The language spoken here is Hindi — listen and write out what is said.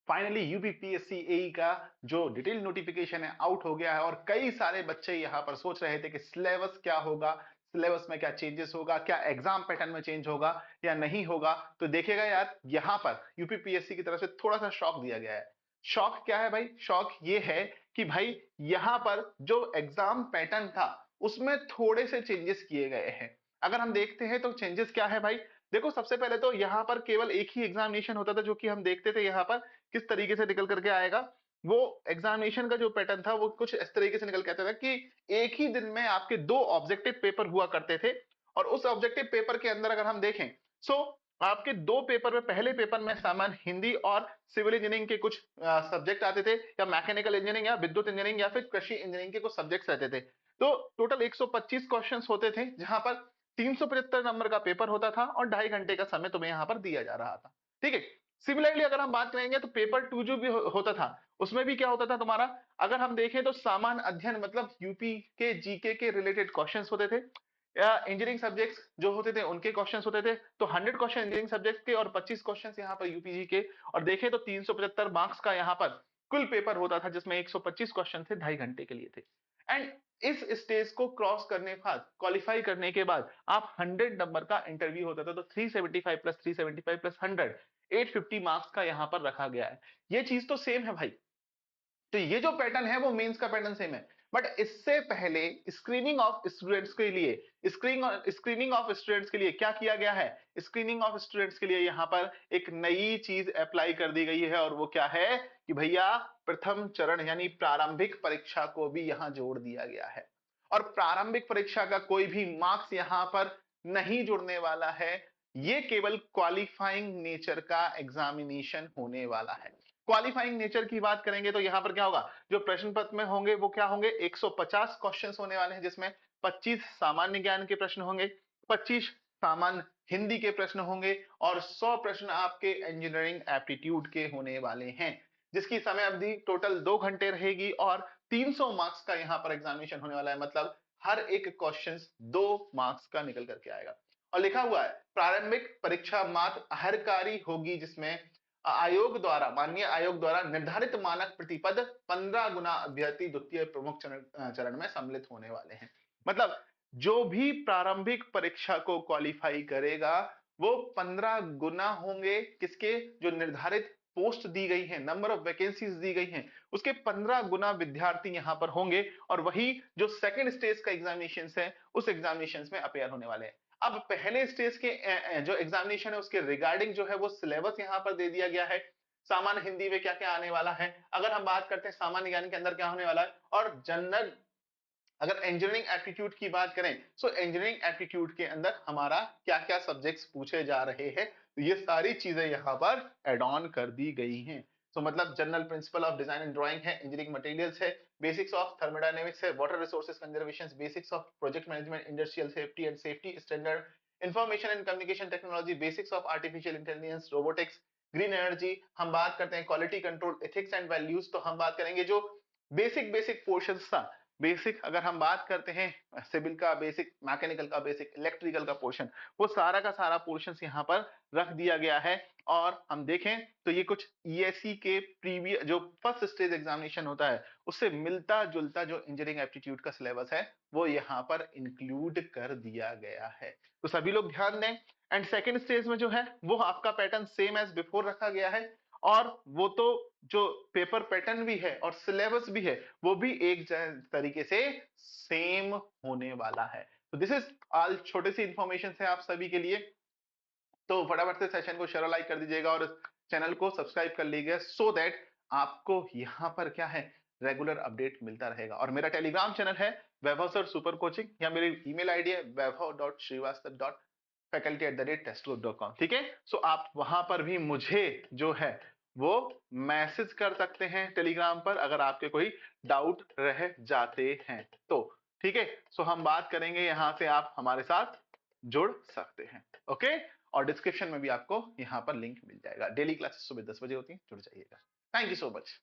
फाइनली यूपीपीएससी एई का जो डिटेल नोटिफिकेशन है आउट हो गया है और कई सारे बच्चे यहां पर सोच रहे थे कि सिलेबस क्या होगा, सिलेबस में क्या चेंजेस होगा, क्या एग्जाम पैटर्न में चेंज होगा या नहीं होगा। तो देखिएगा यार, यहां पर यूपीपीएससी की तरफ से थोड़ा सा शॉक दिया गया है। शॉक क्या है भाई? शॉक ये है कि भाई यहां पर जो एग्जाम पैटर्न था उसमें थोड़े से चेंजेस किए गए हैं। अगर हम देखते हैं तो चेंजेस क्या है भाई, देखो सबसे पहले तो यहाँ पर केवल एक ही एग्जामिनेशन होता था जो कि हम देखते थे यहाँ पर किस तरीके से निकल करके आएगा। वो एग्जामिनेशन का जो पैटर्न था वो कुछ इस तरीके से निकल के आता था कि एक ही दिन में आपके दो ऑब्जेक्टिव पेपर हुआ करते थे और उस ऑब्जेक्टिव पेपर के अंदर अगर हम देखें सो आपके दो पेपर में, पहले पेपर में सामान्य हिंदी और सिविल इंजीनियरिंग के कुछ सब्जेक्ट आते थे या मैकेनिकल इंजीनियरिंग या विद्युत इंजीनियरिंग या फिर कृषि इंजीनियरिंग के कुछ सब्जेक्ट्स रहते थे। तो टोटल 125 क्वेश्चंस होते थे जहां पर 375 नंबर का पेपर होता था और 2.5 घंटे का समय तुम्हें यहां पर दिया जा रहा था। ठीक है। सिमिलरली अगर हम बात करेंगे तो पेपर टू जो भी होता था उसमें भी क्या होता था तुम्हारा, अगर हम देखें तो सामान्य अध्ययन मतलब यूपी के जीके के रिलेटेड क्वेश्चंस होते थे या इंजीनियरिंग सब्जेक्ट्स जो होते थे उनके क्वेश्चंस होते थे। तो 100 क्वेश्चन इंजीनियरिंग सब्जेक्ट के और 25 क्वेश्चंस यहाँ पर यूपीजी के। और देखें तो 375 मार्क्स का यहाँ पर कुल पेपर होता था जिसमें 125 क्वेश्चन थे 2.5 घंटे के लिए थे। एंड इस स्टेज को क्रॉस करने के बाद, क्वालिफाई करने के बाद आप 100 नंबर का इंटरव्यू होता था। तो 375 प्लस 375 प्लस 100 850 मार्क्स का यहां पर रखा गया है। ये चीज तो सेम है भाई। तो ये जो पैटर्न है वो मेंस का पैटर्न सेम है। बट इससे पहले स्क्रीनिंग ऑफ स्टूडेंट्स के लिए, स्क्रीनिंग ऑफ स्टूडेंट्स के लिए क्या किया गया है, स्क्रीनिंग ऑफ स्टूडेंट्स के लिए यहां पर एक नई चीज अप्लाई कर दी गई है और वो क्या है कि भैया प्रथम चरण यानी प्रारंभिक परीक्षा को भी यहां जोड़ दिया गया है। और प्रारंभिक परीक्षा का कोई भी मार्क्स यहां पर नहीं जुड़ने वाला है। ये केवल क्वालिफाइंग नेचर का एग्जामिनेशन होने वाला है। क्वालिफाइंग नेचर की बात करेंगे तो यहां पर क्या होगा, जो प्रश्न पत्र में होंगे वो क्या होंगे, 150 क्वेश्चंस होने वाले हैं जिसमें 25 सामान्य ज्ञान के प्रश्न होंगे, 25 सामान्य हिंदी के प्रश्न होंगे और 100 प्रश्न आपके इंजीनियरिंग एप्टीट्यूड के होने वाले हैं जिसकी समय अवधि टोटल 2 घंटे रहेगी और 300 मार्क्स का यहां पर एग्जामिनेशन होने वाला है। मतलब हर एक क्वेश्चन 2 मार्क्स का निकल करके आएगा। और लिखा हुआ है प्रारंभिक परीक्षा मात्र अहर्कारी होगी जिसमें आयोग द्वारा, माननीय आयोग द्वारा निर्धारित मानक प्रतिपद 15 गुना अभ्यर्थी द्वितीय प्रमुख चरण में सम्मिलित होने वाले हैं। मतलब जो भी प्रारंभिक परीक्षा को क्वालिफाई करेगा वो 15 गुना होंगे किसके, जो निर्धारित पोस्ट दी गई है, नंबर ऑफ वैकेंसीज दी गई हैं उसके 15 गुना विद्यार्थी यहां पर होंगे और वही जो सेकंड स्टेज का एग्जामिनेशन है उस एग्जामिनेशन में अपेयर होने वाले हैं। अब पहले स्टेज के जो एग्जामिनेशन है उसके रिगार्डिंग जो है वो सिलेबस यहां पर दे दिया गया है। सामान्य हिंदी में क्या क्या आने वाला है, अगर हम बात करते हैं सामान्य ज्ञान के अंदर क्या होने वाला है, और जनरल अगर इंजीनियरिंग एप्टीट्यूड की बात करें तो इंजीनियरिंग एप्टीट्यूड के अंदर हमारा क्या क्या सब्जेक्ट्स पूछे जा रहे हैं, तो ये सारी चीजें यहां पर एड ऑन कर दी गई हैं। तो मतलब general principle of design and drawing है, इंजीनियरिंग मटेरियल्स है, बेसिक्स ऑफ थर्मोडायनेमिक्स है, water resources conservation, basics of project management, industrial safety and safety standard, information and communication technology, basics of artificial intelligence, robotics, green energy. हम बात करते हैं quality control, ethics and values, तो हम बात करेंगे जो बेसिक बेसिक पोर्शन था। बेसिक अगर हम बात करते हैं सिविल का बेसिक, मैकेनिकल का बेसिक, इलेक्ट्रिकल का पोर्शन, वो सारा का सारा पोर्शन यहाँ पर रख दिया गया है। और हम देखें तो ये कुछ ईएससी के प्रीवियस जो फर्स्ट स्टेज एग्जामिनेशन होता है उससे मिलता जुलता जो इंजीनियरिंग एप्टीट्यूड का सिलेबस है वो यहाँ पर इंक्लूड कर दिया गया है। तो सभी लोग ध्यान दें। एंड सेकेंड स्टेज में जो है वो आपका पैटर्न सेम एज बिफोर रखा गया है और वो तो जो पेपर पैटर्न भी है और सिलेबस भी है वो भी एक तरीके से सेम होने वाला है। तो दिस इज ऑल, छोटे सी इंफॉर्मेशन है आप सभी के लिए। तो फटाफट से सेशन को शेयर लाइक कर दीजिएगा और चैनल को सब्सक्राइब कर लीजिएगा सो दैट आपको यहां पर क्या है रेगुलर अपडेट मिलता रहेगा। और मेरा टेलीग्राम चैनल है वैभव सर सुपर कोचिंग, या मेरी ईमेल आईडी है vaibhav.srivastava.faculty@testgroup.com। ठीक है, सो आप वहां पर भी मुझे जो है वो मैसेज कर सकते हैं टेलीग्राम पर अगर आपके कोई डाउट रह जाते हैं तो। ठीक है, सो हम बात करेंगे, यहां से आप हमारे साथ जुड़ सकते हैं। ओके, और डिस्क्रिप्शन में भी आपको यहां पर लिंक मिल जाएगा। डेली क्लासेस सुबह 10 बजे होती हैं, जुड़ जाइएगा। Thank you so much.